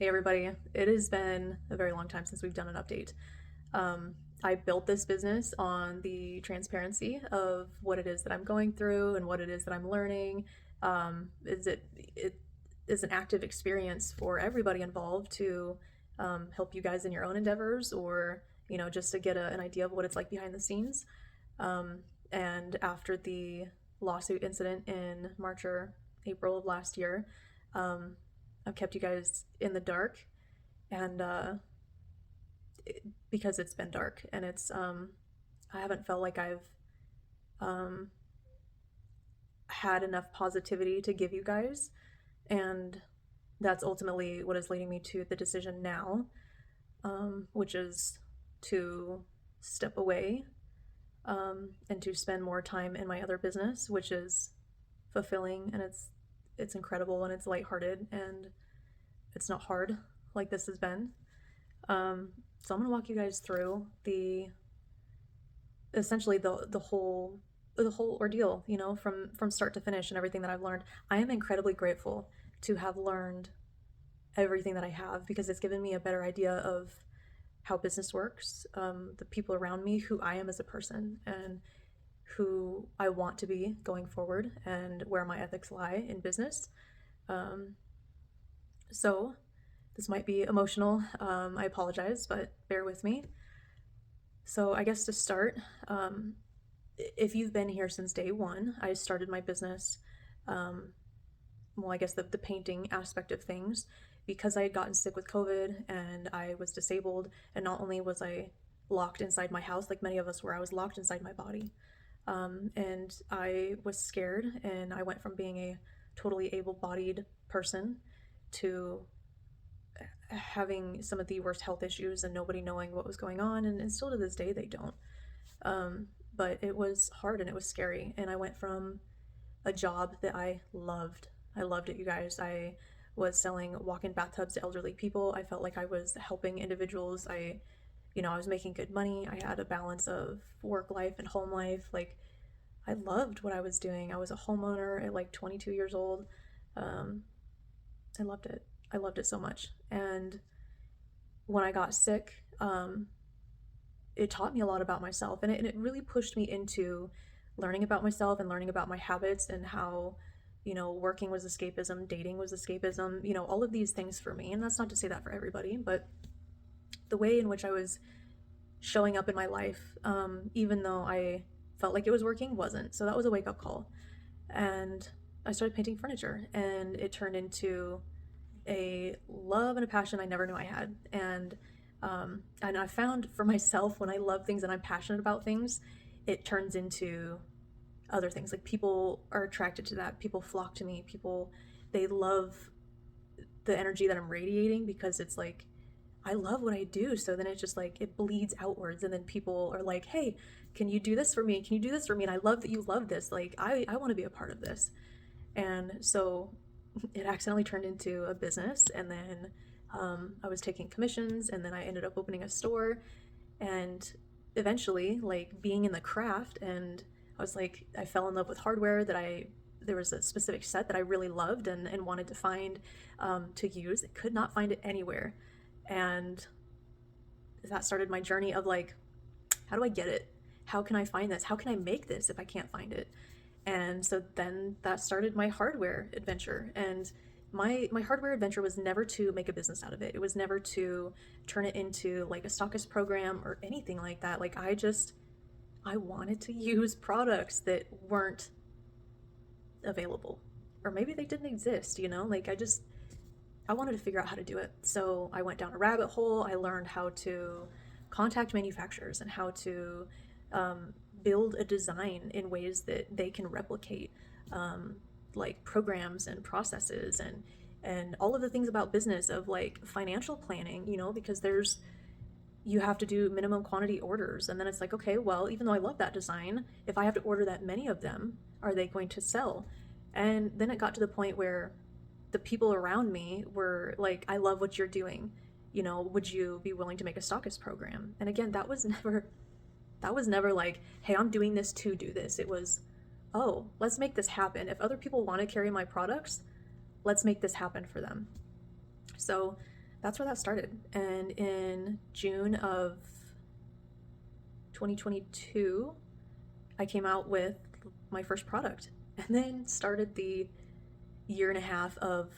Hey everybody, it has been a very long time since we've done an update. I built this business on the transparency of what it is that I'm going through and what it is that I'm learning. It is an active experience for everybody involved to help you guys in your own endeavors, or just to get an idea of what it's like behind the scenes. Um, and after the lawsuit incident in March or April of last year, um, I've kept you guys in the dark, and because it's been dark, and I haven't felt like I've um, had enough positivity to give you guys, and that's ultimately what is leading me to the decision now, which is to step away, and to spend more time in my other business, which is fulfilling, and it's incredible, and it's lighthearted, and it's not hard like this has been. Um, so I'm gonna walk you guys through the essentially the whole ordeal, from start to finish, and everything that I've learned. I am incredibly grateful to have learned everything that I have, because it's given me a better idea of how business works, the people around me, who I am as a person, and who I want to be going forward, and where my ethics lie in business. Um, so this might be emotional. I apologize, but bear with me. So I guess to start, if you've been here since day one, I started my business, um, well, I guess the painting aspect of things, because I had gotten sick with COVID and I was disabled. And not only was I locked inside my house, like many of us were, I was locked inside my body. And I was scared, and I went from being a totally able bodied person to having some of the worst health issues and nobody knowing what was going on. And still to this day, they don't. But it was hard and it was scary. And I went from a job that I loved. I loved it, you guys. I was selling walk-in bathtubs to elderly people. I felt like I was helping individuals. I was making good money. I had a balance of work life and home life. Like, I loved what I was doing. I was a homeowner at like 22 years old. Um, I loved it. I loved it so much. And when I got sick, it taught me a lot about myself, and it really pushed me into learning about myself and learning about my habits, and how working was escapism, dating was escapism, all of these things for me. And that's not to say that for everybody, but the way in which I was showing up in my life, even though I felt like it was working, wasn't. So that was a wake-up call. And I started painting furniture, and it turned into a love and a passion I never knew I had. And I found for myself, when I love things and I'm passionate about things, it turns into other things. Like, people are attracted to that. People flock to me. They love the energy that I'm radiating, because it's like, I love what I do. So then it's just like, it bleeds outwards. And then people are like, hey, can you do this for me? Can you do this for me? And I love that you love this. Like, I want to be a part of this. And so it accidentally turned into a business. And then I was taking commissions, and then I ended up opening a store. And eventually, like, being in the craft, and I was like, I fell in love with hardware that there was a specific set that I really loved, and wanted to find, to use. I could not find it anywhere. And that started my journey of like, how do I get it? How can I find this? How can I make this if I can't find it? And so then that started my hardware adventure. And my hardware adventure was never to make a business out of it. It was never to turn it into like a stockist program or anything like that. Like, I wanted to use products that weren't available, or maybe they didn't exist, like, I wanted to figure out how to do it. So I went down a rabbit hole. I learned how to contact manufacturers, and how to build a design in ways that they can replicate, like programs and processes, and all of the things about business, of like financial planning, because you have to do minimum quantity orders. And then it's like, okay, well, even though I love that design, if I have to order that many of them, are they going to sell? And then it got to the point where the people around me were like, I love what you're doing. Would you be willing to make a stockist program? And again, that was never like, hey, I'm doing this to do this. It was, oh, let's make this happen. If other people want to carry my products, let's make this happen for them. So that's where that started. And in June of 2022, I came out with my first product, and then started the year and a half of,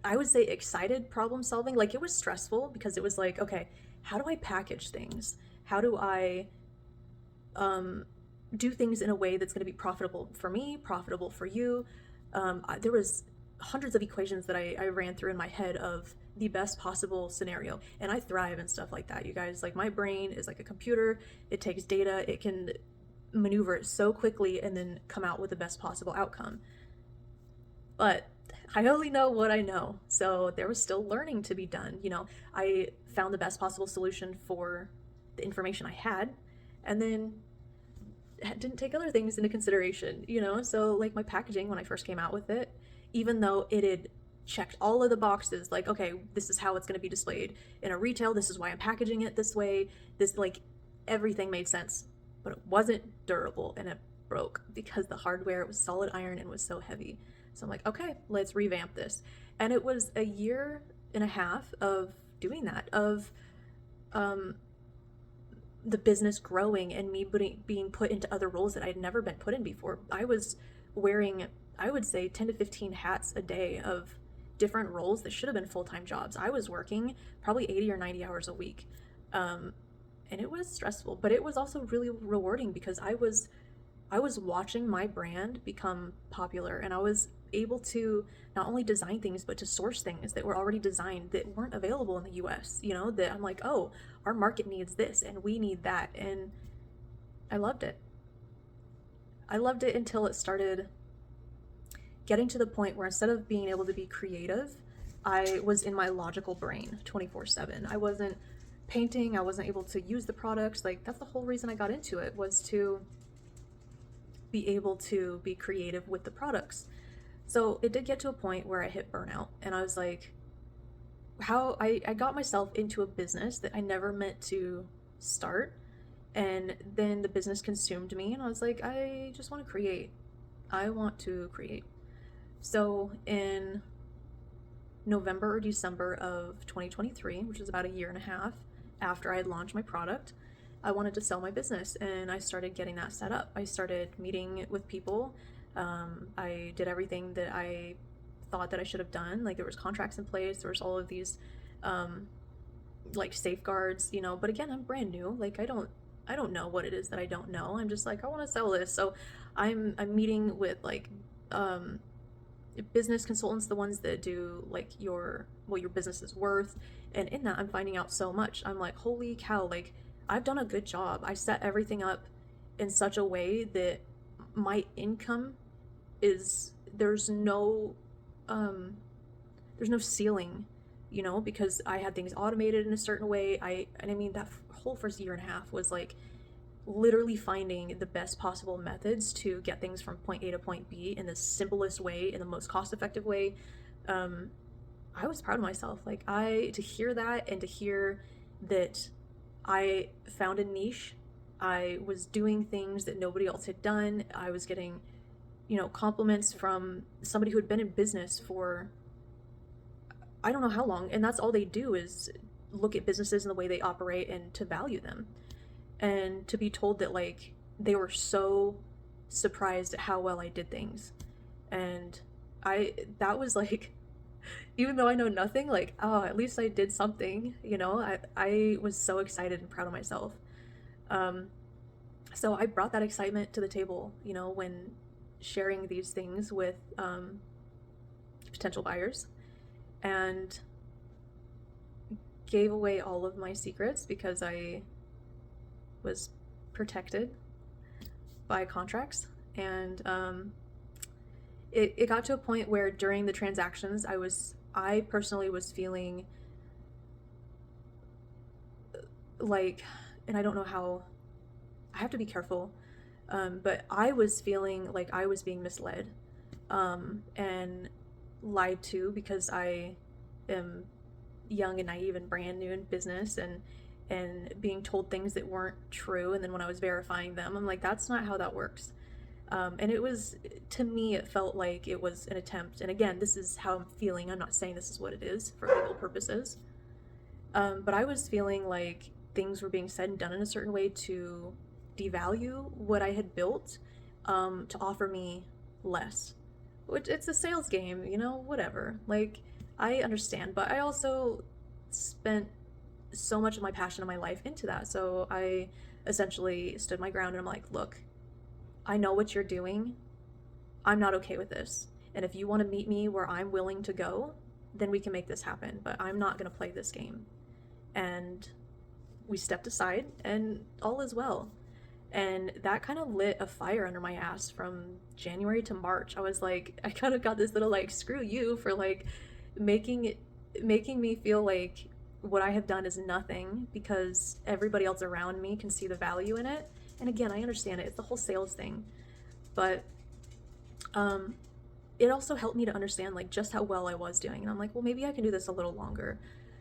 I would say, excited problem solving. Like, it was stressful because it was like, okay, how do I package things? How do I um, do things in a way that's going to be profitable for me, profitable for you? There was hundreds of equations that I ran through in my head of the best possible scenario, and I thrive in stuff like that, you guys. Like, my brain is like a computer. It takes data, it can maneuver it so quickly and then come out with the best possible outcome. But I only know what I know, so there was still learning to be done. I found the best possible solution for the information I had, and then didn't take other things into consideration. So, like, my packaging, when I first came out with it, even though it had checked all of the boxes, like, okay, this is how it's going to be displayed in a retail, this is why I'm packaging it this way, this, like, everything made sense, but it wasn't durable, and it broke because the hardware was solid iron and was so heavy. So I'm like, okay, let's revamp this. And it was a year and a half of doing that, of the business growing and me being put into other roles that I'd never been put in before. I was wearing, I would say, 10 to 15 hats a day of different roles that should have been full-time jobs. I was working probably 80 or 90 hours a week. And it was stressful, but it was also really rewarding because I was watching my brand become popular, and I was able to not only design things but to source things that were already designed that weren't available in the US, that I'm like, oh, our market needs this and we need that. And I loved it. I loved it until it started getting to the point where instead of being able to be creative, I was in my logical brain 24/7. I wasn't painting, I wasn't able to use the products. Like, that's the whole reason I got into it, was to be able to be creative with the products. So it did get to a point where I hit burnout, and I was like, how I got myself into a business that I never meant to start, and then the business consumed me, and I was like, I just want to create. I want to create. So in November or December of 2023, which was about a year and a half after I had launched my product, I wanted to sell my business, and I started getting that set up. I started meeting with people. I did everything that I thought that I should have done. Like, there was contracts in place, there was all of these like safeguards. But again, I'm brand new. Like, I don't know what it is that I don't know. I'm just like, I want to sell this. So I'm meeting with like business consultants, the ones that do like what your business is worth. And in that, I'm finding out so much. I'm like, holy cow, like, I've done a good job. I set everything up in such a way that my income is, there's no ceiling, because I had things automated in a certain way. I mean, that whole first year and a half was like literally finding the best possible methods to get things from point A to point B in the simplest way, in the most cost-effective way. I was proud of myself. Like, to hear that, and to hear that I found a niche. I was doing things that nobody else had done. I was getting, compliments from somebody who had been in business for I don't know how long, and that's all they do is look at businesses and the way they operate and to value them. And to be told that, like, they were so surprised at how well I did things. And that was like, even though I know nothing, like, oh, at least I did something. I was so excited and proud of myself. So I brought that excitement to the table, when sharing these things with potential buyers, and gave away all of my secrets because I was protected by contracts. And it got to a point where during the transactions, I personally was feeling like, and I don't know how, I have to be careful, but I was feeling like I was being misled and lied to, because I am young and naive and brand new in business, and being told things that weren't true. And then when I was verifying them, I'm like, that's not how that works. And it was, to me, it felt like it was an attempt. And again, this is how I'm feeling. I'm not saying this is what it is for legal purposes. But I was feeling like things were being said and done in a certain way to devalue what I had built, to offer me less. Which, it's a sales game, you know, whatever. Like, I understand, but I also spent so much of my passion of my life into that. So I essentially stood my ground and I'm like, look, I know what you're doing. I'm not okay with this. And if you want to meet me where I'm willing to go, then we can make this happen. But I'm not going to play this game. And we stepped aside and all is well. And that kind of lit a fire under my ass from January to March. I was like, I kind of got this little like, screw you for like making me feel like what I have done is nothing because everybody else around me can see the value in it. And again, I understand it. It's the whole sales thing. But it also helped me to understand like just how well I was doing. And I'm like, well, maybe I can do this a little longer.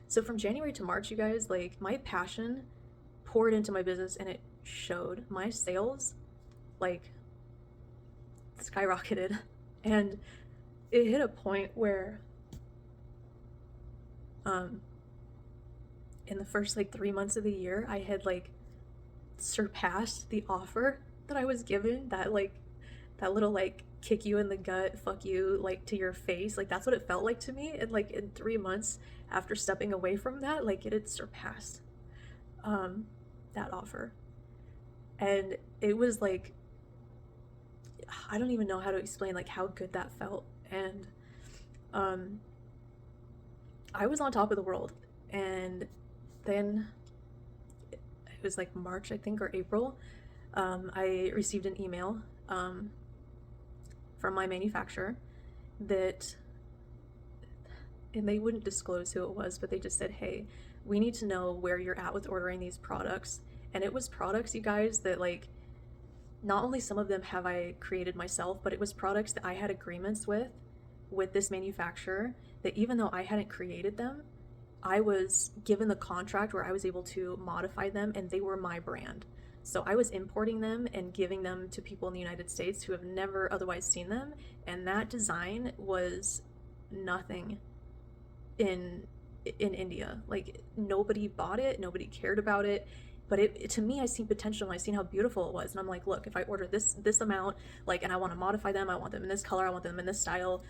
So from January to March, you guys, like my passion poured into my business and it showed. My sales like skyrocketed, and it hit a point where in the first like 3 months of the year I had like surpassed the offer that I was given. That like that little like kick you in the gut, fuck you, like to your face, like that's what it felt like to me. And like in 3 months after stepping away from that, like it had surpassed that offer. And it was like, I don't even know how to explain like how good that felt. And I was on top of the world. And then it was like March, I think, or April. I received an email from my manufacturer that, and they wouldn't disclose who it was, but they just said, hey, we need to know where you're at with ordering these products. And it was products, you guys, that like, not only some of them have I created myself, but it was products that I had agreements with this manufacturer, that even though I hadn't created them, I was given the contract where I was able to modify them and they were my brand. So I was importing them and giving them to people in the United States who have never otherwise seen them. And that design was nothing in India. Like nobody bought it, nobody cared about it. But it to me, I seen potential and I seen how beautiful it was. And I'm like, look, if I order this amount, like, and I want to modify them, I want them in this color, I want them in this style.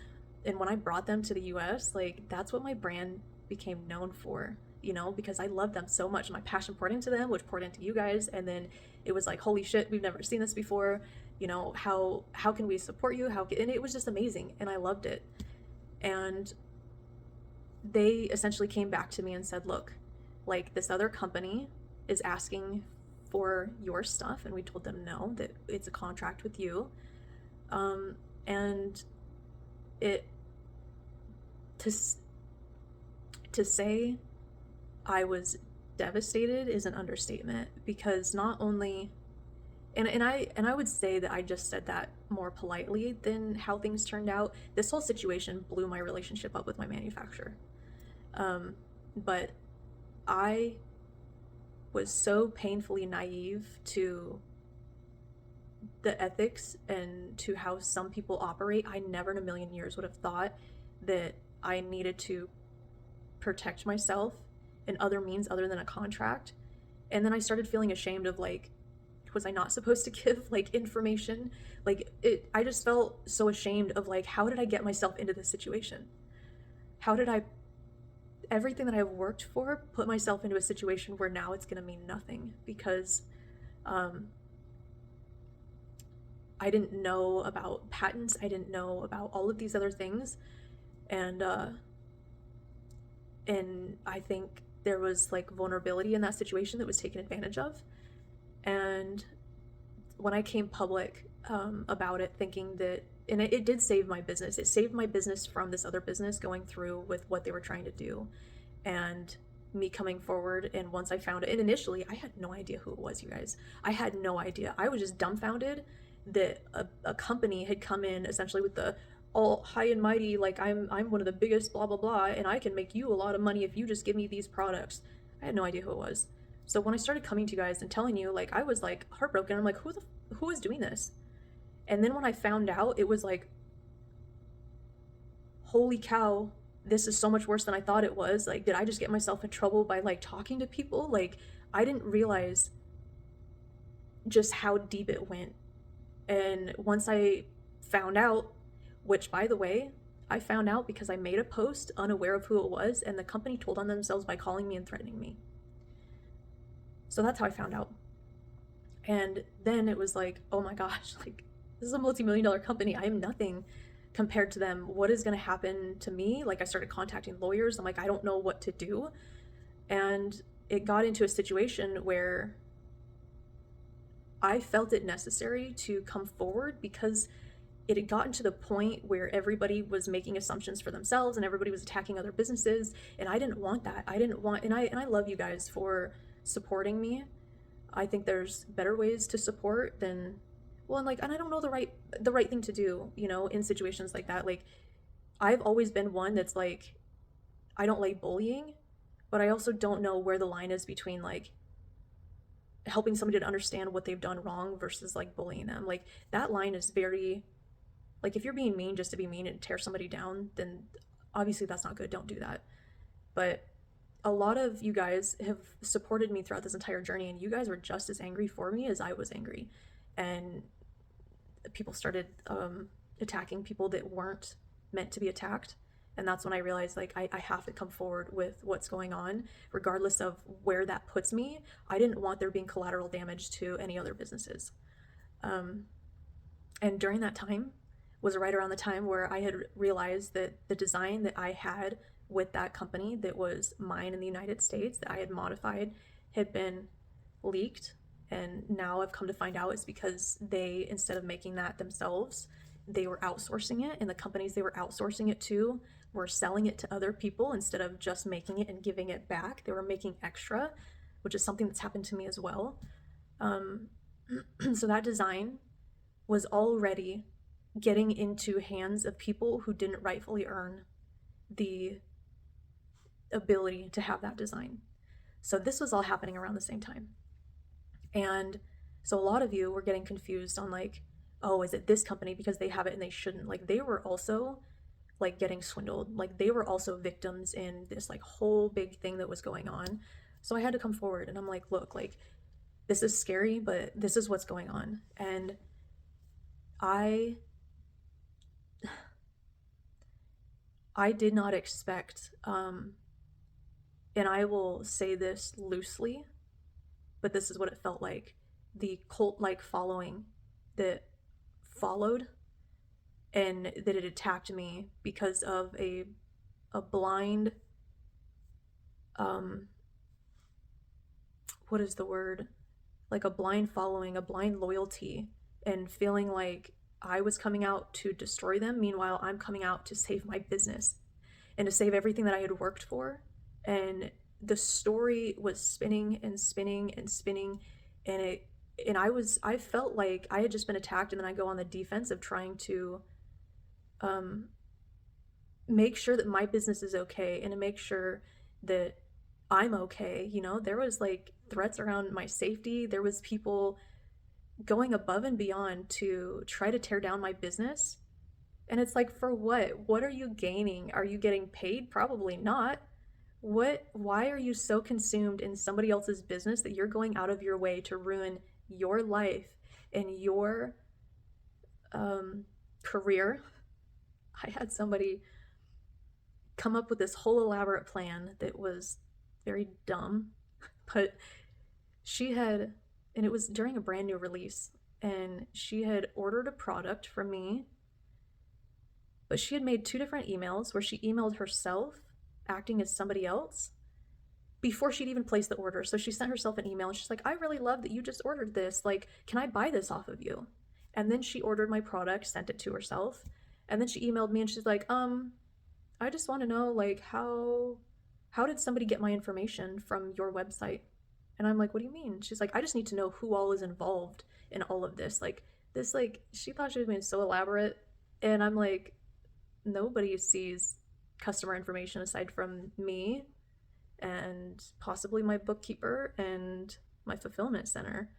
And when I brought them to the US, like that's what my brand became known for, you know, because I love them so much. My passion poured into them, which poured into you guys. And then it was like, holy shit, we've never seen this before. You know, how can we support you? And it was just amazing. And I loved it. And they essentially came back to me and said, look, like this other company is asking for your stuff. And we told them no, that it's a contract with you. And it, to say I was devastated is an understatement, because not only, and I would say that I just said that more politely than how things turned out. This whole situation blew my relationship up with my manufacturer. But I was so painfully naive to the ethics and to how some people operate. I never in a million years would have thought that I needed to protect myself in other means other than a contract. And then I started feeling ashamed of like, was I not supposed to give like information? Like I just felt so ashamed of like, how did I get myself into this situation? How did I, everything that I've worked for, put myself into a situation where now it's going to mean nothing because I didn't know about patents. I didn't know about all of these other things. And I think there was like vulnerability in that situation that was taken advantage of. And when I came public about it, thinking that, and it did save my business. It saved my business from this other business going through with what they were trying to do. And me coming forward, and once I found it, and initially I had no idea who it was, you guys. I had no idea. I was just dumbfounded that a company had come in essentially with the all high and mighty, like I'm one of the biggest blah blah blah, and I can make you a lot of money if you just give me these products. I had no idea who it was. So when I started coming to you guys and telling you, like I was like heartbroken. I'm like, who is doing this? And then when I found out, it was like, holy cow, this is so much worse than I thought it was. Like, did I just get myself in trouble by like talking to people? Like, I didn't realize just how deep it went. And once I found out, which by the way, I found out because I made a post unaware of who it was, and the company told on themselves by calling me and threatening me. So that's how I found out. And then it was like, oh my gosh, like, this is a multi-million-dollar company. I am nothing compared to them. What is going to happen to me? Like, I started contacting lawyers. I'm like, I don't know what to do. And it got into a situation where I felt it necessary to come forward because it had gotten to the point where everybody was making assumptions for themselves and everybody was attacking other businesses, and I didn't want that. I didn't want, and I love you guys for supporting me. I think there's better ways to support than, well, and I don't know the right thing to do, in situations like that. Like, I've always been one that's like, I don't like bullying, but I also don't know where the line is between like helping somebody to understand what they've done wrong versus like bullying them. Like, that line is very, like, if you're being mean just to be mean and tear somebody down, then obviously that's not good. Don't do that. But a lot of you guys have supported me throughout this entire journey, and you guys were just as angry for me as I was angry. And people started attacking people that weren't meant to be attacked. And that's when I realized, like, I have to come forward with what's going on, regardless of where that puts me. I didn't want there being collateral damage to any other businesses. Um, and during that time was right around the time where I had realized that the design that I had with that company that was mine in the United States that I had modified had been leaked. And now I've come to find out it's because they, instead of making that themselves, they were outsourcing it, and the companies they were outsourcing it to were selling it to other people instead of just making it and giving it back. They were making extra, which is something that's happened to me as well. Um, so that design was already getting into hands of people who didn't rightfully earn the ability to have that design. So this was all happening around the same time. And so a lot of you were getting confused on like, oh, is it this company because they have it and they shouldn't? Like, they were also like getting swindled. Like, they were also victims in this like whole big thing that was going on. So I had to come forward and I'm like, look, like, this is scary, but this is what's going on. And I did not expect, and I will say this loosely, but this is what it felt like, the cult-like following that followed and that it attacked me because of a blind, um what is the word, like a blind following, a blind loyalty, and feeling like I was coming out to destroy them. Meanwhile, I'm coming out to save my business and to save everything that I had worked for. And the story was spinning and spinning and spinning, and I felt like I had just been attacked, and then I go on the defensive trying to um, make sure that my business is okay and to make sure that I'm okay. There was like threats around my safety. There was people going above and beyond to try to tear down my business. And it's like, for what? What are you gaining? Are you getting paid? Probably not. Why are you so consumed in somebody else's business that you're going out of your way to ruin your life and your career? I had somebody come up with this whole elaborate plan that was very dumb, but she had, and it was during a brand new release, and she had ordered a product from me, but she had made two different emails where she emailed herself acting as somebody else before she'd even placed the order. So she sent herself an email and she's like, I really love that you just ordered this. Like, can I buy this off of you? And then she ordered my product, sent it to herself. And then she emailed me and she's like, I just want to know, like, how did somebody get my information from your website? And I'm like, what do you mean? She's like, I just need to know who all is involved in all of this. Like, this, like, she thought she was being so elaborate. And I'm like, nobody sees customer information aside from me and possibly my bookkeeper and my fulfillment center.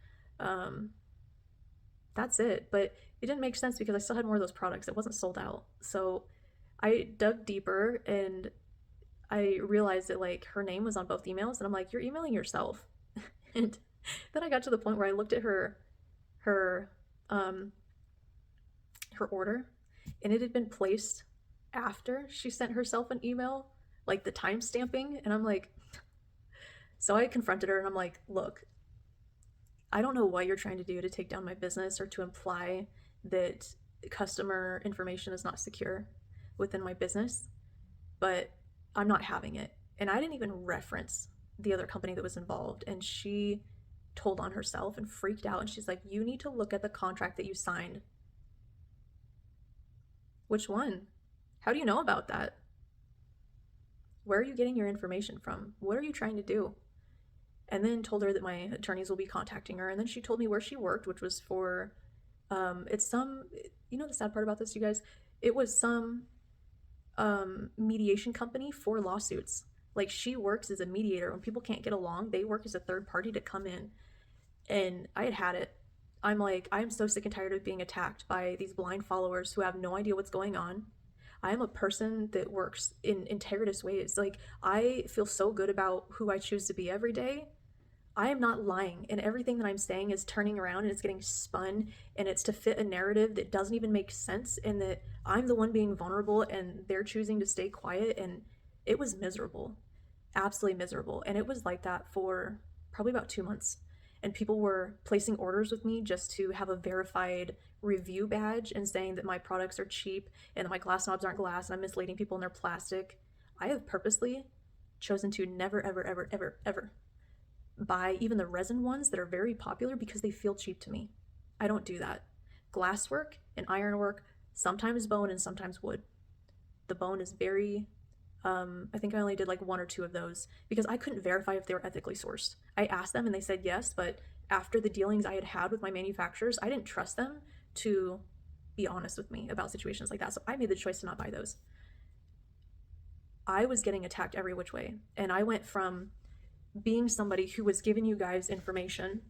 That's it. But it didn't make sense because I still had more of those products. It wasn't sold out. So I dug deeper and I realized that like her name was on both emails, and I'm like, you're emailing yourself. And then I got to the point where I looked at her um her order, and it had been placed after she sent herself an email, like the time stamping, and I'm like, so I confronted her and I'm like, look, I don't know what you're trying to do to take down my business or to imply that customer information is not secure within my business, but I'm not having it. And I didn't even reference the other company that was involved. And she told on herself and freaked out. And she's like, you need to look at the contract that you signed. Which one? How do you know about that? Where are you getting your information from? What are you trying to do? And then told her that my attorneys will be contacting her. And then she told me where she worked, which was for, it's some, you know, the sad part about this, you guys, it was some mediation company for lawsuits. Like she works as a mediator. When people can't get along, they work as a third party to come in. And I had it. I'm like, I'm so sick and tired of being attacked by these blind followers who have no idea what's going on. I am a person that works in integritous ways. Like, I feel so good about who I choose to be every day. I am not lying, and everything that I'm saying is turning around and it's getting spun, and it's to fit a narrative that doesn't even make sense, and that I'm the one being vulnerable and they're choosing to stay quiet. And it was miserable, absolutely miserable. And it was like that for probably about 2 months. And people were placing orders with me just to have a verified review badge and saying that my products are cheap and that my glass knobs aren't glass and I'm misleading people and they're plastic. I have purposely chosen to never, ever, ever, ever, ever buy even the resin ones that are very popular because they feel cheap to me. I don't do that. Glasswork and ironwork, sometimes bone and sometimes wood. The bone is very, I think I only did like one or two of those because I couldn't verify if they were ethically sourced. I asked them and they said yes, but after the dealings I had had with my manufacturers, I didn't trust them to be honest with me about situations like that. So I made the choice to not buy those. I was getting attacked every which way. And I went from being somebody who was giving you guys information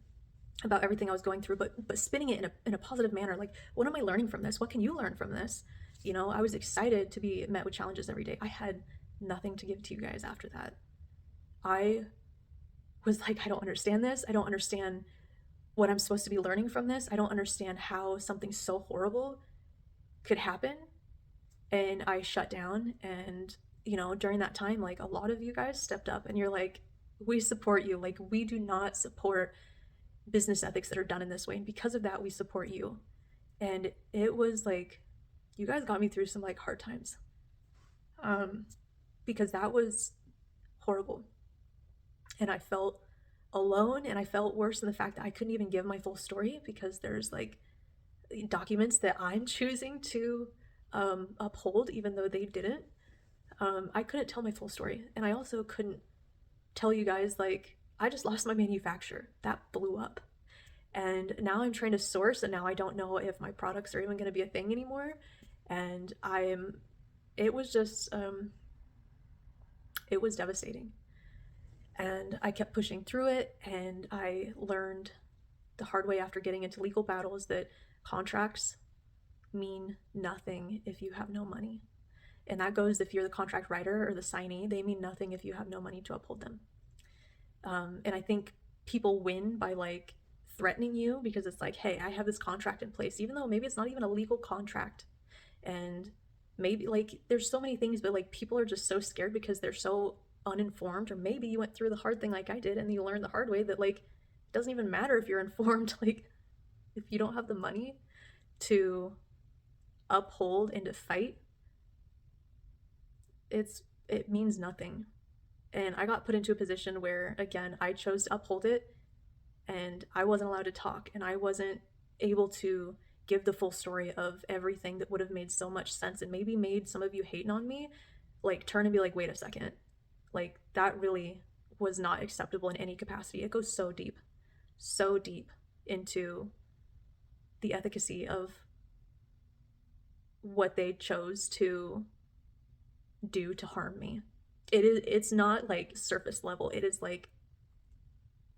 about everything I was going through, but spinning it in a positive manner. Like, what am I learning from this? What can you learn from this? You know, I was excited to be met with challenges every day. I had nothing to give to you guys after that. I was like, I don't understand this. I don't understand what I'm supposed to be learning from this. I don't understand how something so horrible could happen. And I shut down. And, you know, during that time, like a lot of you guys stepped up and you're like, we support you. Like, we do not support business ethics that are done in this way. And because of that, we support you. And it was like, you guys got me through some like hard times. Because that was horrible. And I felt alone, and I felt worse in the fact that I couldn't even give my full story because there's like documents that I'm choosing to uphold even though they didn't. I couldn't tell my full story. And I also couldn't tell you guys, like, I just lost my manufacturer. That blew up. And now I'm trying to source, and now I don't know if my products are even going to be a thing anymore. And it was just, it was devastating. And I kept pushing through it, and I learned the hard way after getting into legal battles that contracts mean nothing if you have no money. And that goes if you're the contract writer or the signee, they mean nothing if you have no money to uphold them. And I think people win by like threatening you because it's like, hey, I have this contract in place, even though maybe it's not even a legal contract. And maybe like there's so many things, but like people are just so scared because they're so uninformed. Or maybe you went through the hard thing like I did and you learned the hard way that like it doesn't even matter if you're informed. Like, if you don't have the money to uphold and to fight, it means nothing. And I got put into a position where, again, I chose to uphold it, and I wasn't allowed to talk, and I wasn't able to give the full story of everything that would have made so much sense and maybe made some of you hating on me like turn and be like, wait a second, like that really was not acceptable in any capacity. It goes so deep into the efficacy of what they chose to do to harm me. It's not like surface level, it is like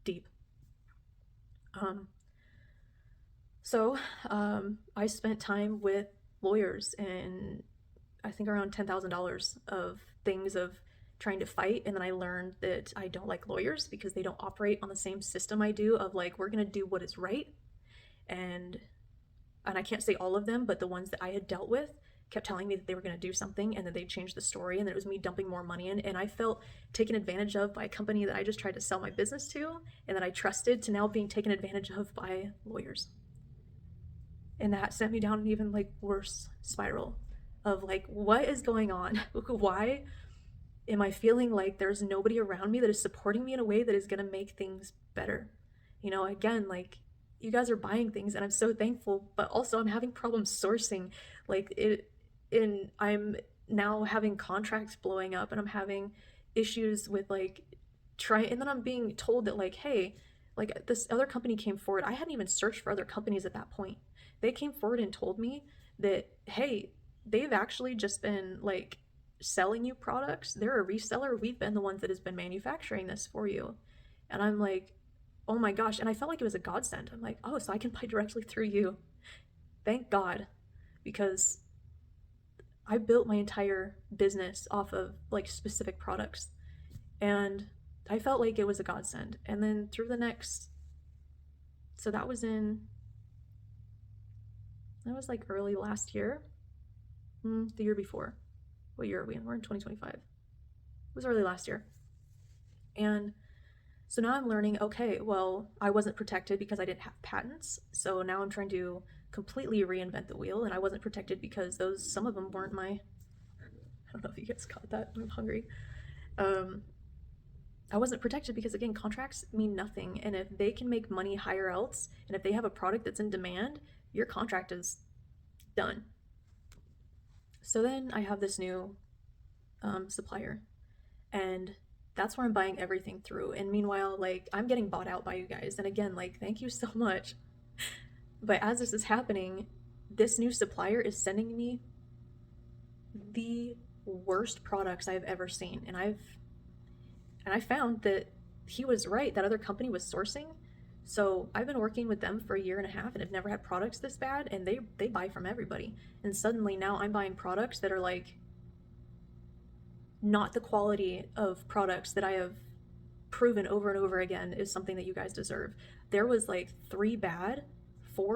deep. So I spent time with lawyers and I think around $10,000 of things of trying to fight. And then I learned that I don't like lawyers because they don't operate on the same system I do of like, we're going to do what is right. And and I can't say all of them, but the ones that I had dealt with kept telling me that they were going to do something and then they changed the story and then it was me dumping more money in, and I felt taken advantage of by a company that I just tried to sell my business to and that I trusted, to now being taken advantage of by lawyers. And that sent me down an even like worse spiral of like, what is going on? Why am I feeling like there's nobody around me that is supporting me in a way that is going to make things better? Again, like, you guys are buying things and I'm so thankful, but also I'm having problems sourcing. Like it and I'm now having contracts blowing up and I'm having issues with like trying, and then I'm being told that like, hey, like this other company came forward. I hadn't even searched for other companies at that point. They came forward and told me that, hey, they've actually just been like selling you products. They're a reseller. We've been the ones that has been manufacturing this for you. And I'm like, oh my gosh. And I felt like it was a godsend. I'm like, oh, so I can buy directly through you. Thank God. Because I built my entire business off of like specific products. And I felt like it was a godsend. And then through the next, so that was like early last year, the year before. What year are we in? We're in 2025. It was early last year. And so now I'm learning, okay, well, I wasn't protected because I didn't have patents. So now I'm trying to completely reinvent the wheel, and I wasn't protected because some of them weren't my, I don't know if you guys caught that. I'm hungry. Um, I wasn't protected because, again, contracts mean nothing. And if they can make money higher else, and if they have a product that's in demand, your contract is done. So then I have this new supplier, and that's where I'm buying everything through. And meanwhile, like, I'm getting bought out by you guys. And again, like, thank you so much. But as this is happening, this new supplier is sending me the worst products I've ever seen. And I found that he was right. That other company was sourcing. So I've been working with them for a year and a half and have never had products this bad, and they buy from everybody. And suddenly now I'm buying products that are like not the quality of products that I have proven over and over again is something that you guys deserve. There was like 4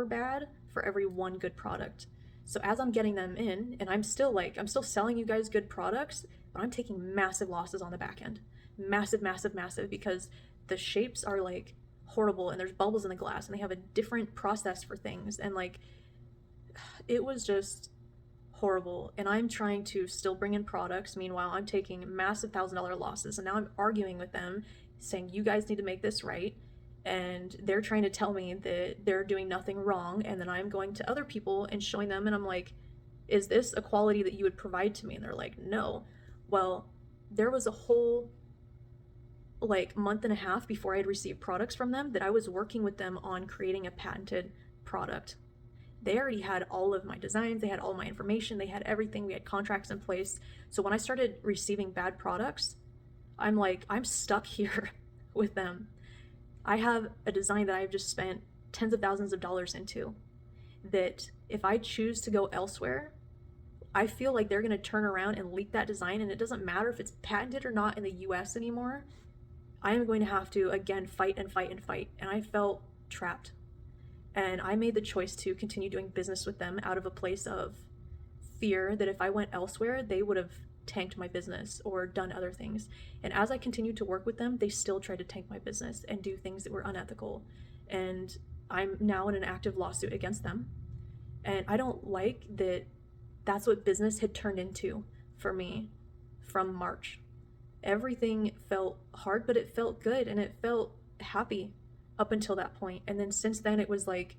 bad for every 1 good product. So as I'm getting them in, and I'm still selling you guys good products, but I'm taking massive losses on the back end. Massive, massive, massive, because the shapes are like horrible and there's bubbles in the glass and they have a different process for things, and like it was just horrible. And I'm trying to still bring in products. Meanwhile, I'm taking massive $1,000 losses. And now I'm arguing with them saying, you guys need to make this right. And they're trying to tell me that they're doing nothing wrong. And then I'm going to other people and showing them, and I'm like, is this a quality that you would provide to me? And they're like, no. Well, there was a whole like month and a half before I had received products from them that I was working with them on creating a patented product. They already had all of my designs, they had all my information, they had everything, we had contracts in place. So when I started receiving bad products, I'm like, I'm stuck here with them. I have a design that I've just spent tens of thousands of dollars into, that if I choose to go elsewhere, I feel like they're going to turn around and leak that design, and it doesn't matter if it's patented or not in the US anymore. I am going to have to again fight and fight and fight, and I felt trapped. And I made the choice to continue doing business with them out of a place of fear that if I went elsewhere, they would have tanked my business or done other things. And as I continued to work with them, they still tried to tank my business and do things that were unethical. And I'm now in an active lawsuit against them. And I don't like that that's what business had turned into for me from March. Everything felt hard, but it felt good and it felt happy up until that point. And then since then, it was like,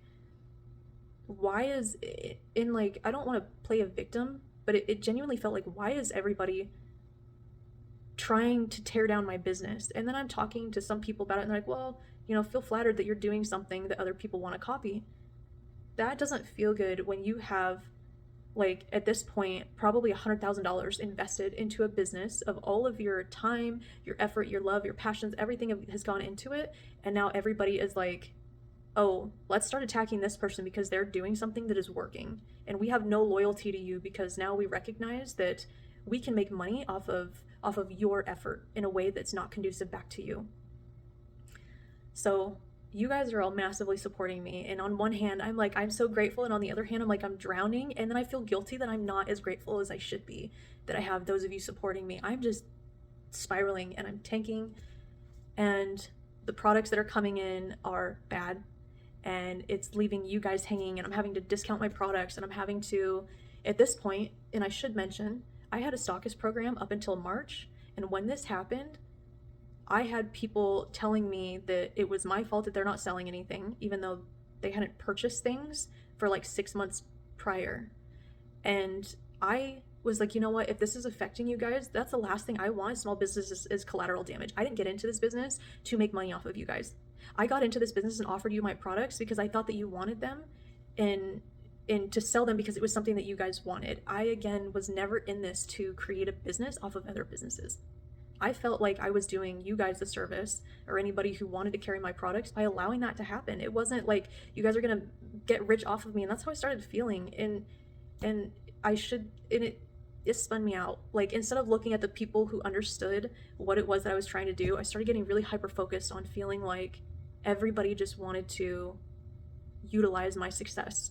why is it in like, I don't want to play a victim, but it genuinely felt like, why is everybody trying to tear down my business? And then I'm talking to some people about it and they're like, well, feel flattered that you're doing something that other people want to copy. That doesn't feel good when you have, like, at this point, probably $100,000 invested into a business of all of your time, your effort, your love, your passions, everything has gone into it. And now everybody is like oh, let's start attacking this person because they're doing something that is working. And we have no loyalty to you because now we recognize that we can make money off of your effort in a way that's not conducive back to you. So you guys are all massively supporting me. And on one hand, I'm like, I'm so grateful. And on the other hand, I'm like, I'm drowning. And then I feel guilty that I'm not as grateful as I should be, that I have those of you supporting me. I'm just spiraling and I'm tanking. And the products that are coming in are bad. And it's leaving you guys hanging. And I'm having to discount my products. And I'm having to, at this point, and I should mention, I had a stockist program up until March. And when this happened, I had people telling me that it was my fault that they're not selling anything, even though they hadn't purchased things for like 6 months prior. And I was like, you know what? If this is affecting you guys, that's the last thing I want. Small business is collateral damage. I didn't get into this business to make money off of you guys. I got into this business and offered you my products because I thought that you wanted them and to sell them because it was something that you guys wanted. I, again, was never in this to create a business off of other businesses. I felt like I was doing you guys a service or anybody who wanted to carry my products by allowing that to happen. It wasn't like you guys are gonna get rich off of me, and that's how I started feeling. And I should and it spun me out. Like instead of looking at the people who understood what it was that I was trying to do, I started getting really hyper focused on feeling like everybody just wanted to utilize my success.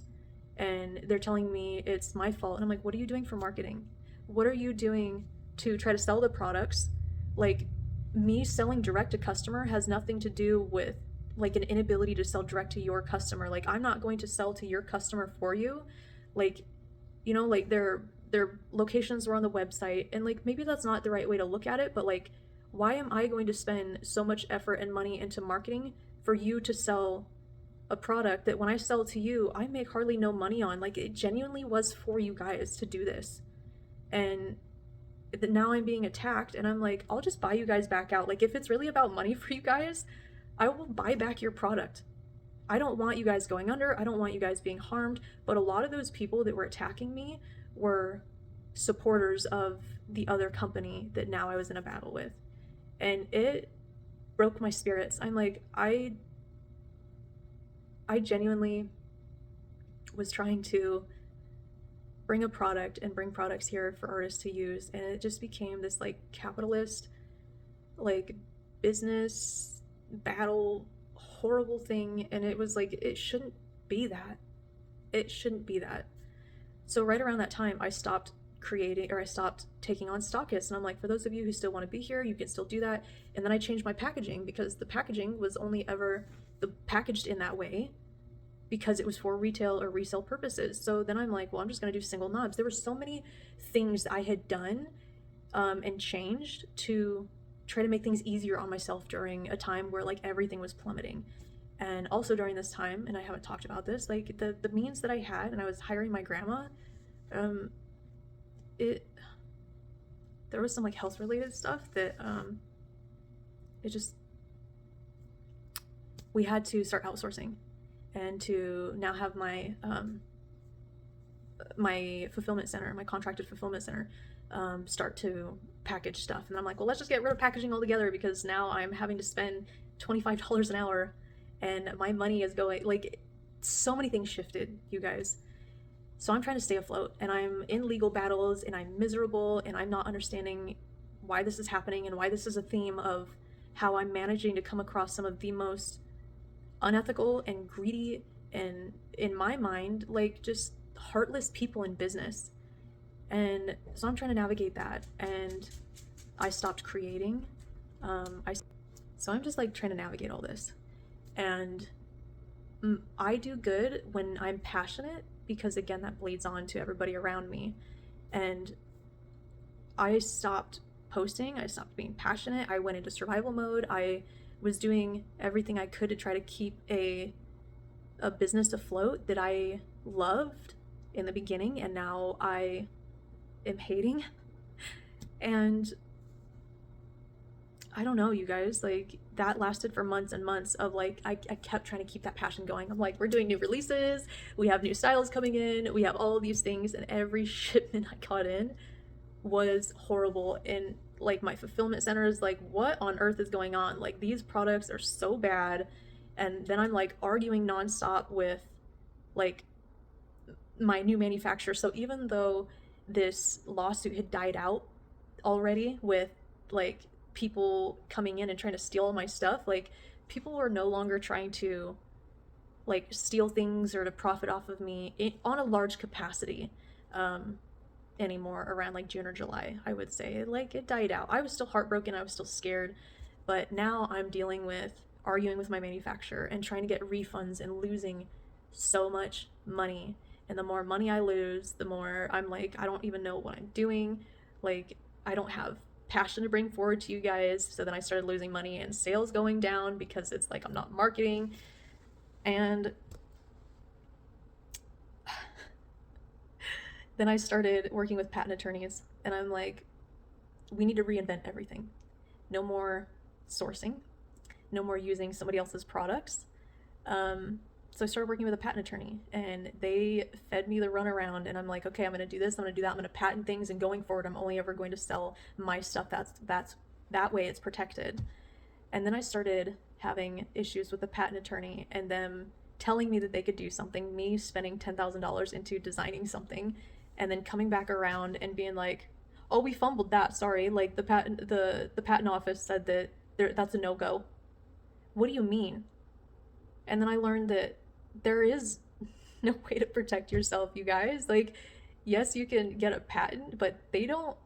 And they're telling me it's my fault. And I'm like, what are you doing for marketing? What are you doing to try to sell the products? Like me selling direct to customer has nothing to do with like an inability to sell direct to your customer. Like I'm not going to sell to your customer for you. Like, you know, like their locations were on the website, and like maybe that's not the right way to look at it, but like why am I going to spend so much effort and money into marketing for you to sell a product that when I sell to you, I make hardly no money on? Like it genuinely was for you guys to do this. And now I'm being attacked, and I'm like, I'll just buy you guys back out. Like if it's really about money for you guys, I will buy back your product. I don't want you guys going under. I don't want you guys being harmed. But a lot of those people that were attacking me were supporters of the other company that now I was in a battle with. And it broke my spirits. I'm like, I genuinely was trying to bring a product and bring products here for artists to use, and it just became this like capitalist, like business battle, horrible thing. And it was like, it shouldn't be that. It shouldn't be that. So right around that time, I stopped creating, or I stopped taking on stockists. And I'm like, for those of you who still want to be here, you can still do that. And then I changed my packaging because the packaging was only ever packaged in that way because it was for retail or resale purposes. So then I'm like, well, I'm just going to do single knobs. There were so many things I had done and changed to try to make things easier on myself during a time where like everything was plummeting. And also during this time, and I haven't talked about this, like the means that I had, and I was hiring my grandma, there was some like health related stuff that it just, we had to start outsourcing, and to now have my my fulfillment center, my contracted fulfillment center, start to package stuff. And I'm like, well, let's just get rid of packaging altogether because now I'm having to spend $25 an hour and my money is going, like, so many things shifted, you guys. So I'm trying to stay afloat, and I'm in legal battles, and I'm miserable, and I'm not understanding why this is happening and why this is a theme of how I'm managing to come across some of the most unethical and greedy and, in my mind, like just heartless people in business. And so I'm trying to navigate that, and I stopped creating. So I'm just like trying to navigate all this. And I do good when I'm passionate because, again, that bleeds on to everybody around me. And I stopped posting. I stopped being passionate. I went into survival mode. I was doing everything I could to try to keep a business afloat that I loved in the beginning, and now I am hating. And I don't know, you guys, like that lasted for months and months of like, I kept trying to keep that passion going. I'm like, we're doing new releases, we have new styles coming in, we have all of these things, and every shipment I got in was horrible. And like my fulfillment center is like, what on earth is going on? Like these products are so bad, And then I'm like arguing nonstop with like my new manufacturer. So even though this lawsuit had died out already with like people coming in and trying to steal all my stuff, like people were no longer trying to like steal things or to profit off of me on a large capacity anymore around like June or July, I would say. Like it died out. I was still heartbroken, I was still scared, but now I'm dealing with arguing with my manufacturer and trying to get refunds and losing so much money. And the more money I lose, the more I'm like, I don't even know what I'm doing. Like, I don't have passion to bring forward to you guys. So then I started losing money and sales going down because it's like I'm not marketing. And then I started working with patent attorneys, and I'm like, we need to reinvent everything. No more sourcing, no more using somebody else's products. So I started working with a patent attorney, and they fed me the runaround, and I'm like, okay, I'm going to do this, I'm going to do that, I'm going to patent things, and going forward, I'm only ever going to sell my stuff. That's that way it's protected. And then I started having issues with the patent attorney and them telling me that they could do something, me spending $10,000 into designing something, and then coming back around and being like, "Oh, we fumbled that. Sorry. Like the patent office said that that's a no-go." What do you mean? And then I learned that there is no way to protect yourself, you guys. Like, yes, you can get a patent, but they don't,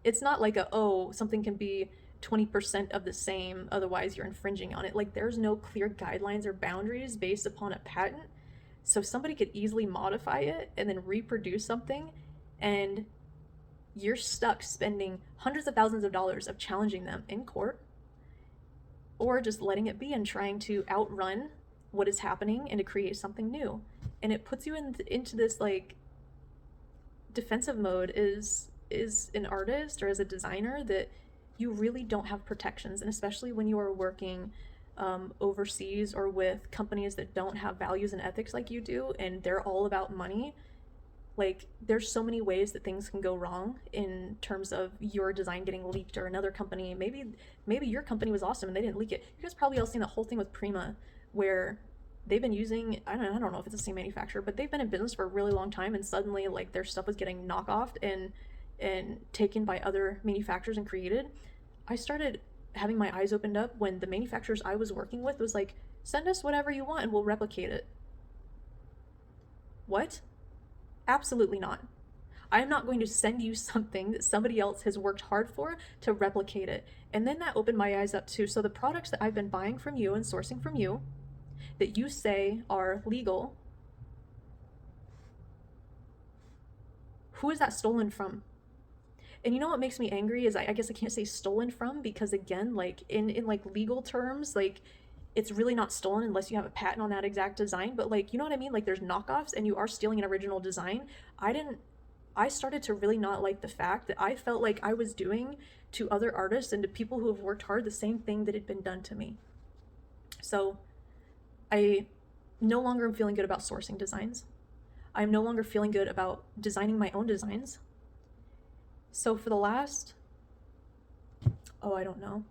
it's not like something can be 20% of the same, otherwise you're infringing on it. Like, there's no clear guidelines or boundaries based upon a patent. So somebody could easily modify it and then reproduce something, and you're stuck spending hundreds of thousands of dollars of challenging them in court, or just letting it be and trying to outrun what is happening and to create something new. And it puts you into this like defensive mode is an artist or as a designer, that you really don't have protections. And especially when you are working overseas or with companies that don't have values and ethics like you do, and they're all about money, like there's so many ways that things can go wrong in terms of your design getting leaked, or another company, maybe your company was awesome and they didn't leak it. You guys probably all seen the whole thing with Prima, where they've been using, I don't know if it's the same manufacturer, but they've been in business for a really long time, and suddenly like their stuff was getting knockoffed and taken by other manufacturers and created. I started having my eyes opened up when the manufacturers I was working with was like, send us whatever you want and we'll replicate it. What? Absolutely not. I'm not going to send you something that somebody else has worked hard for to replicate it. And then that opened my eyes up too. So the products that I've been buying from you and sourcing from you that you say are legal, who is that stolen from? And you know what makes me angry is I guess I can't say stolen from, because again, like in like legal terms, like it's really not stolen unless you have a patent on that exact design. But like, you know what I mean? Like there's knockoffs and you are stealing an original design. I started to really not like the fact that I felt like I was doing to other artists and to people who have worked hard the same thing that had been done to me. So I no longer am feeling good about sourcing designs. I'm no longer feeling good about designing my own designs. So for the last, I don't know.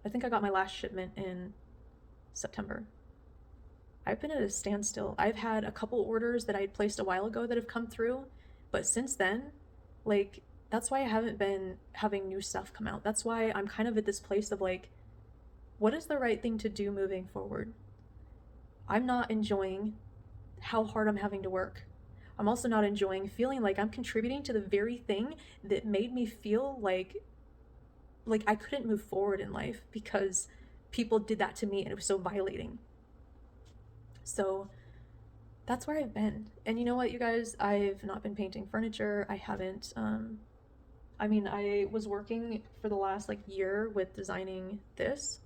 I think I got my last shipment in September. I've been at a standstill. I've had a couple orders that I had placed a while ago that have come through, but since then, like, that's why I haven't been having new stuff come out. That's why I'm kind of at this place of like, what is the right thing to do moving forward? I'm not enjoying how hard I'm having to work. I'm also not enjoying feeling like I'm contributing to the very thing that made me feel like I couldn't move forward in life because people did that to me and it was so violating. So that's where I've been. And you know what, you guys? I've not been painting furniture. I haven't, I was working for the last like year with designing this.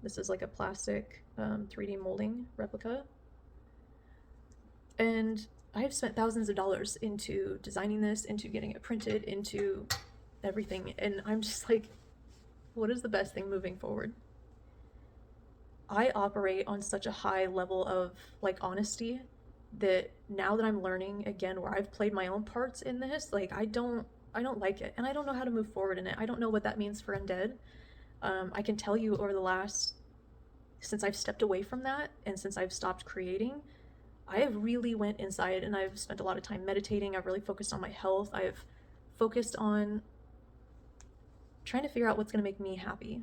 This is like a plastic 3D molding replica. And I have spent thousands of dollars into designing this, into getting it printed, into everything. And I'm just like, what is the best thing moving forward? I operate on such a high level of like honesty that now that I'm learning again, where I've played my own parts in this, like I don't like it, and I don't know how to move forward in it. I don't know what that means for Undead. I can tell you over the last since I've stepped away from that and since I've stopped creating, I have really went inside and I've spent a lot of time meditating. I've really focused on my health. I've focused on trying to figure out what's going to make me happy.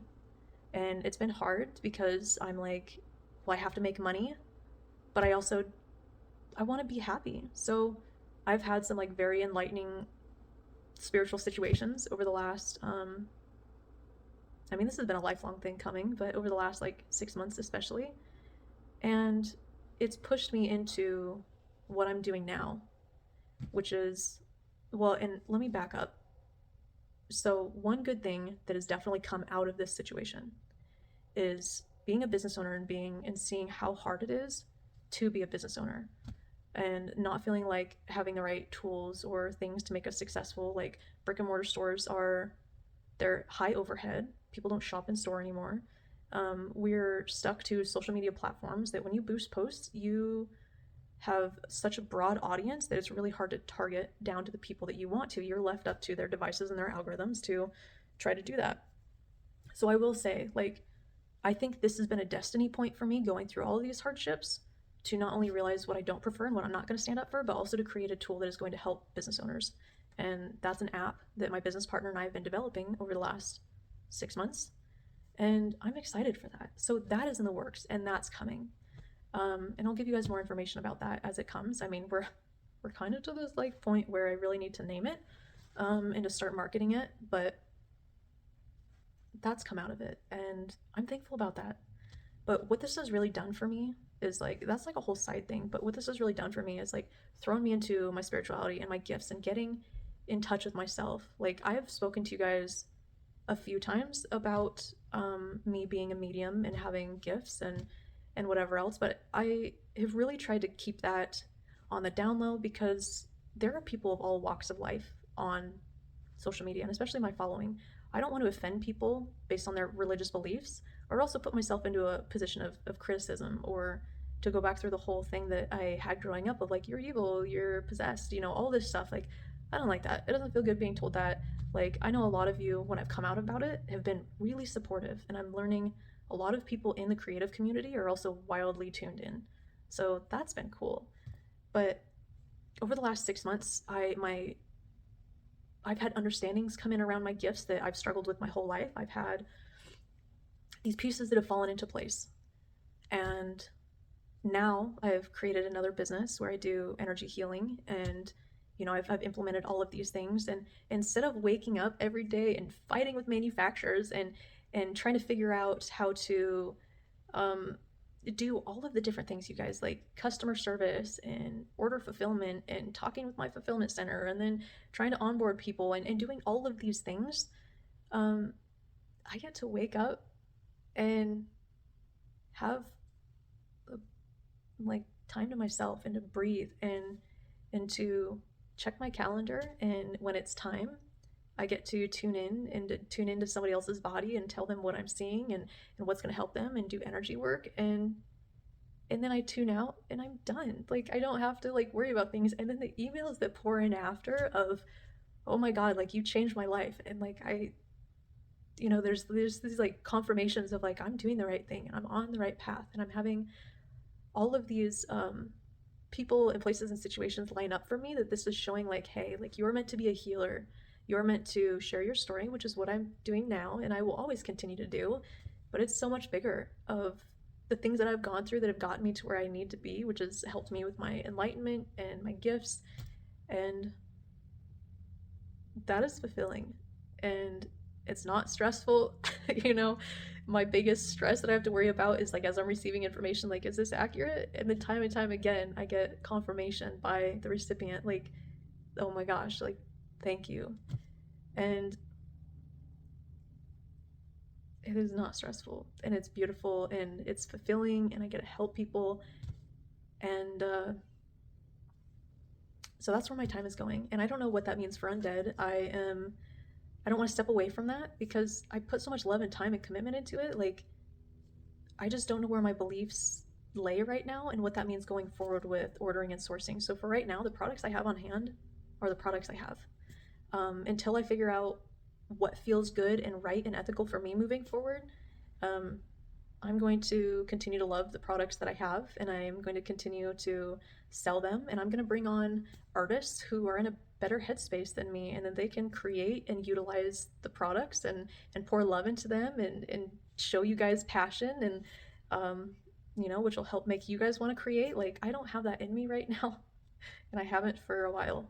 And it's been hard because I'm like, well, I have to make money, but I want to be happy. So I've had some like very enlightening spiritual situations over the last I mean, this has been a lifelong thing coming, but over the last like 6 months especially. And it's pushed me into what I'm doing now, which is, well, and let me back up. So, one good thing that has definitely come out of this situation is being a business owner and being and seeing how hard it is to be a business owner and not feeling like having the right tools or things to make us successful. Like brick and mortar stores are, they're high overhead. People don't shop in store anymore. We're stuck to social media platforms that when you boost posts, you have such a broad audience that it's really hard to target down to the people that you want to. You're left up to their devices and their algorithms to try to do that. So I will say, like, I think this has been a destiny point for me going through all of these hardships to not only realize what I don't prefer and what I'm not going to stand up for, but also to create a tool that is going to help business owners. And that's an app that my business partner and I have been developing over the last 6 months. And I'm excited for that. So that is in the works and that's coming. And I'll give you guys more information about that as it comes. I mean, we're kind of to this like point where I really need to name it and to start marketing it, but that's come out of it, and I'm thankful about that. But what this has really done for me is like that's like a whole side thing. But what this has really done for me is like thrown me into my spirituality and my gifts and getting in touch with myself. Like I have spoken to you guys a few times about me being a medium and having gifts and whatever else, but I have really tried to keep that on the down low because there are people of all walks of life on social media and especially my following. I don't want to offend people based on their religious beliefs or also put myself into a position of criticism or to go back through the whole thing that I had growing up of like, you're evil, you're possessed, all this stuff. Like, I don't like that. It doesn't feel good being told that. Like, I know a lot of you, when I've come out about it, have been really supportive, and I'm learning a lot of people in the creative community are also wildly tuned in. So that's been cool. But over the last 6 months, I've had understandings come in around my gifts that I've struggled with my whole life. I've had these pieces that have fallen into place. And now I've created another business where I do energy healing and I've implemented all of these things, and instead of waking up every day and fighting with manufacturers and trying to figure out how to do all of the different things, you guys, like customer service and order fulfillment and talking with my fulfillment center and then trying to onboard people and doing all of these things, I get to wake up and have like time to myself and to breathe and to check my calendar, and when it's time I get to tune in and to tune into somebody else's body and tell them what I'm seeing and what's going to help them and do energy work, and then I tune out and I'm done. Like I don't have to like worry about things, and then the emails that pour in after of, oh my god, like you changed my life, and like there's these like confirmations of like I'm doing the right thing and I'm on the right path and I'm having all of these people and places and situations line up for me that this is showing like, hey, like you're meant to be a healer. You're meant to share your story, which is what I'm doing now and I will always continue to do. But it's so much bigger of the things that I've gone through that have gotten me to where I need to be, which has helped me with my enlightenment and my gifts. And that is fulfilling. And it's not stressful. My biggest stress that I have to worry about is like as I'm receiving information, like, is this accurate? And then time and time again, I get confirmation by the recipient, like, oh my gosh, like, thank you. And it is not stressful, and it's beautiful, and it's fulfilling, and I get to help people. And so that's where my time is going. And I don't know what that means for Undead. I don't want to step away from that because I put so much love and time and commitment into it. Like, I just don't know where my beliefs lay right now and what that means going forward with ordering and sourcing. So for right now, the products I have on hand are the products I have. Until I figure out what feels good and right and ethical for me moving forward, I'm going to continue to love the products that I have, and I'm going to continue to sell them, and I'm going to bring on artists who are in a better headspace than me, and then they can create and utilize the products and pour love into them and show you guys passion and um, which will help make you guys want to create. Like, I don't have that in me right now, and I haven't for a while.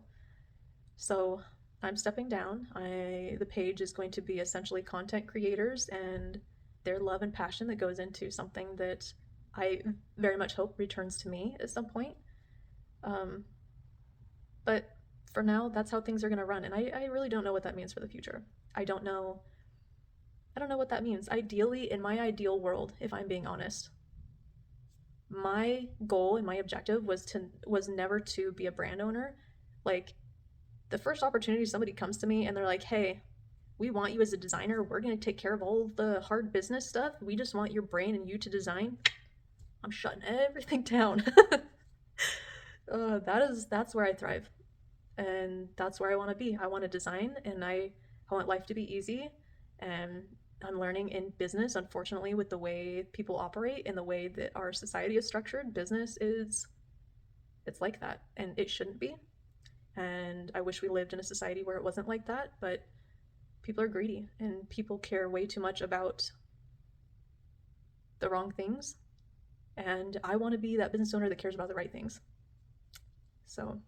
So I'm stepping down. The page is going to be essentially content creators and their love and passion that goes into something that I very much hope returns to me at some point. Um, but for now, that's how things are going to run, and I really don't know what that means for the future. I don't know. I don't know what that means. Ideally, in my ideal world, if I'm being honest, my goal and my objective was never to be a brand owner. Like, the first opportunity somebody comes to me and they're like, "Hey, we want you as a designer. We're going to take care of all the hard business stuff. We just want your brain and you to design." I'm shutting everything down. That's where I thrive, and that's where I want to be. I want to design, and I want life to be easy. And I'm learning in business, unfortunately, with the way people operate and the way that our society is structured. Business is it's like that, and it shouldn't be. And I wish we lived in a society where it wasn't like that, but people are greedy and people care way too much about the wrong things. And I want to be that business owner that cares about the right things. So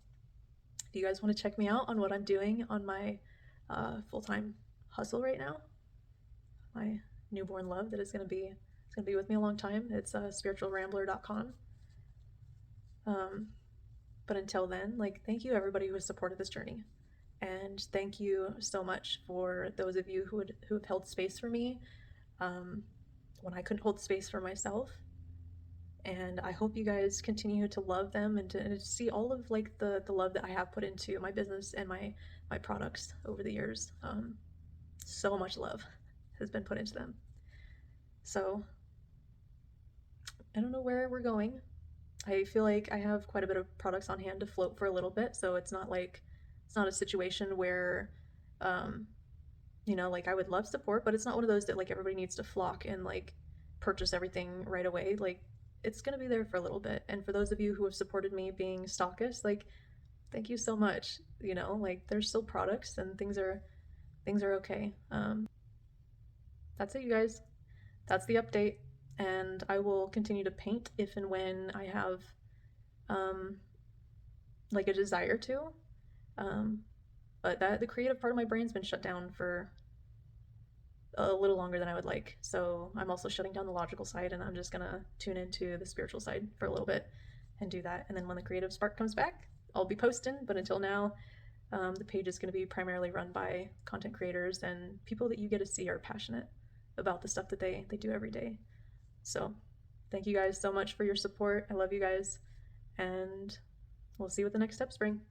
if you guys want to check me out on what I'm doing on my full-time hustle right now, my newborn love that is going to be with me a long time, it's spiritualrambler.com. But until then, like, thank you everybody who has supported this journey. And thank you so much for those of you who have held space for me when I couldn't hold space for myself. And I hope you guys continue to love them and to see all of like the love that I have put into my business and my products over the years. So much love has been put into them. So I don't know where we're going. I feel like I have quite a bit of products on hand to float for a little bit, so it's not a situation where um, like, I would love support, but it's not one of those that like everybody needs to flock and like purchase everything right away. Like, it's gonna be there for a little bit. And for those of you who have supported me being stockists, like, thank you so much. Like, there's still products and things are okay. That's it, you guys. That's the update. And I will continue to paint if and when I have um, like a desire to. Um, but the creative part of my brain's been shut down for a little longer than I would like. So I'm also shutting down the logical side, and I'm just gonna tune into the spiritual side for a little bit and do that. And then when the creative spark comes back, I'll be posting. But until now, the page is going to be primarily run by content creators and people that you get to see are passionate about the stuff that they do every day. So thank you guys so much for your support. I love you guys, and we'll see what the next steps bring.